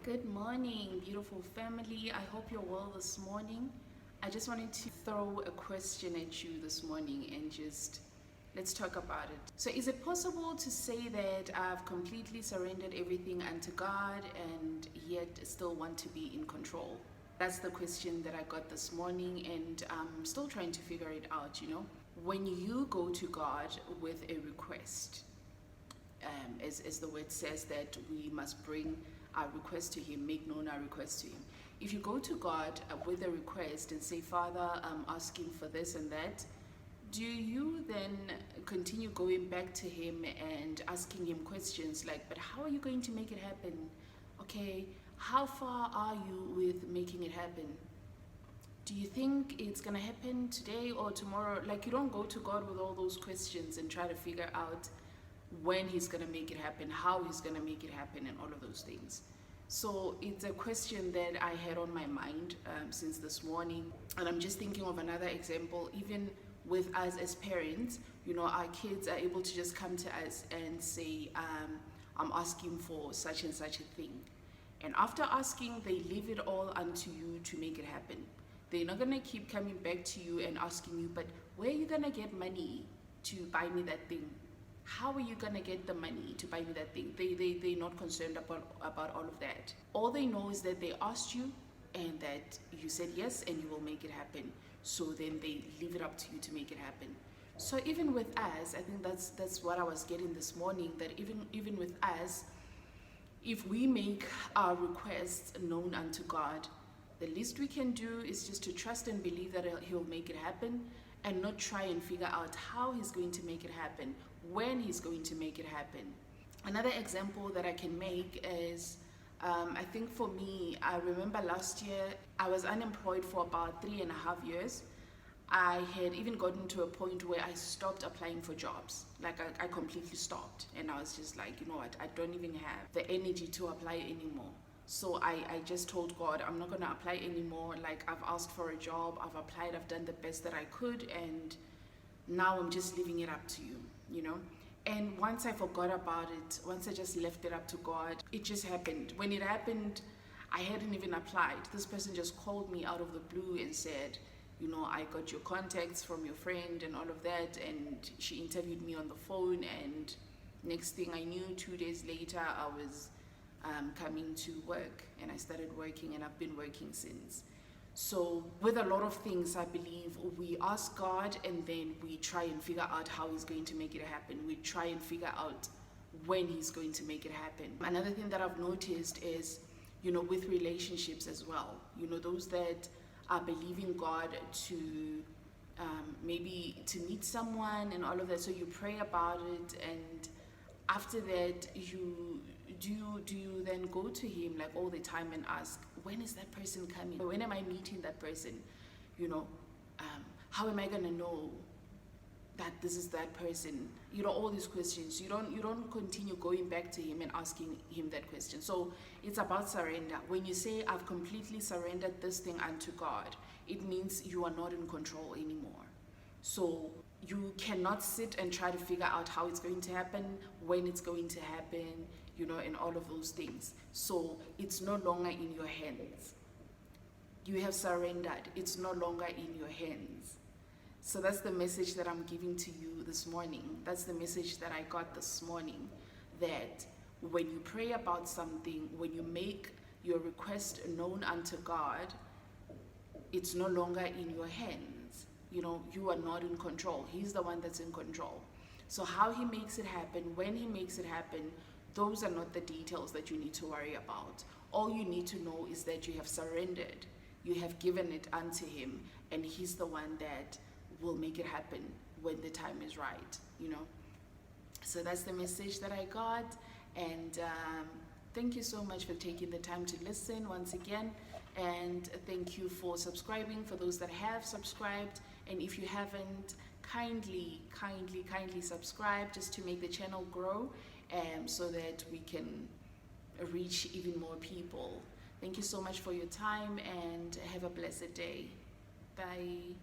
Good morning, beautiful family. I hope you're well this morning. I just wanted to throw a question at you this morning and just let's talk about it. So, is it possible to say that I've completely surrendered everything unto God and yet still want to be in control? That's the question that I got this morning, and I'm still trying to figure it out. When you go to God with a request, as the word says that we must bring our request to Him, make known our request to Him. If you go to God with a request and say, Father, I'm asking for this and that, do you then continue going back to Him and asking Him questions like, but how are you going to make it happen? Okay, how far are you with making it happen? Do you think it's going to happen today or tomorrow? Like, you don't go to God with all those questions and try to figure out when He's going to make it happen, how He's going to make it happen, and all of those things. So it's a question that I had on my mind since this morning. And I'm just thinking of another example, even with us as parents. Our kids are able to just come to us and say, I'm asking for such and such a thing. And after asking, they leave it all unto you to make it happen. They're not going to keep coming back to you and asking you, but where are you going to get money to buy me that thing? How are you going to get the money to buy me that thing? They're not concerned about all of that. All they know is that they asked you and that you said yes and you will make it happen. So then they leave it up to you to make it happen. So even with us, I think that's what I was getting this morning, that even with us, if we make our requests known unto God, the least we can do is just to trust and believe that He'll make it happen, and not try and figure out how He's going to make it happen, when He's going to make it happen. Another example that I can make is, I think for me, I remember last year, I was unemployed for about 3.5 years. I had even gotten to a point where I stopped applying for jobs. Like I completely stopped. And I was just like, you know what, I don't even have the energy to apply anymore. So I just told God, I'm not going to apply anymore. Like, I've asked for a job, I've applied, I've done the best that I could, and now I'm just leaving it up to you, And once I forgot about it, once I just left it up to God, it just happened. When it happened, I hadn't even applied. This person just called me out of the blue and said, I got your contacts from your friend and all of that, and she interviewed me on the phone, and next thing I knew, 2 days later, I was coming to work, and I started working, and I've been working since. So with a lot of things, I believe we ask God and then we try and figure out how He's going to make it happen. We try and figure out when He's going to make it happen. Another thing that I've noticed is, with relationships as well, those that are believing God to maybe to meet someone and all of that. So you pray about it, and after that, do you then go to Him like all the time and ask, when is that person coming? When am I meeting that person? How am I gonna know that this is that person? All these questions. You don't continue going back to Him and asking Him that question. So it's about surrender. When you say, I've completely surrendered this thing unto God, it means you are not in control anymore. So you cannot sit and try to figure out how it's going to happen, when it's going to happen, and all of those things. So it's no longer in your hands. You have surrendered. It's no longer in your hands. So that's the message that I'm giving to you this morning. That's the message that I got this morning, that when you pray about something, when you make your request known unto God, it's no longer in your hands. You are not in control. He's the one that's in control. So how He makes it happen, when He makes it happen, those are not the details that you need to worry about. All you need to know is that you have surrendered. You have given it unto Him, and He's the one that will make it happen when the time is right, So that's the message that I got, and thank you so much for taking the time to listen once again, and thank you for subscribing, for those that have subscribed, and if you haven't, kindly subscribe just to make the channel grow, so that we can reach even more people. Thank you so much for your time, and have a blessed day. Bye.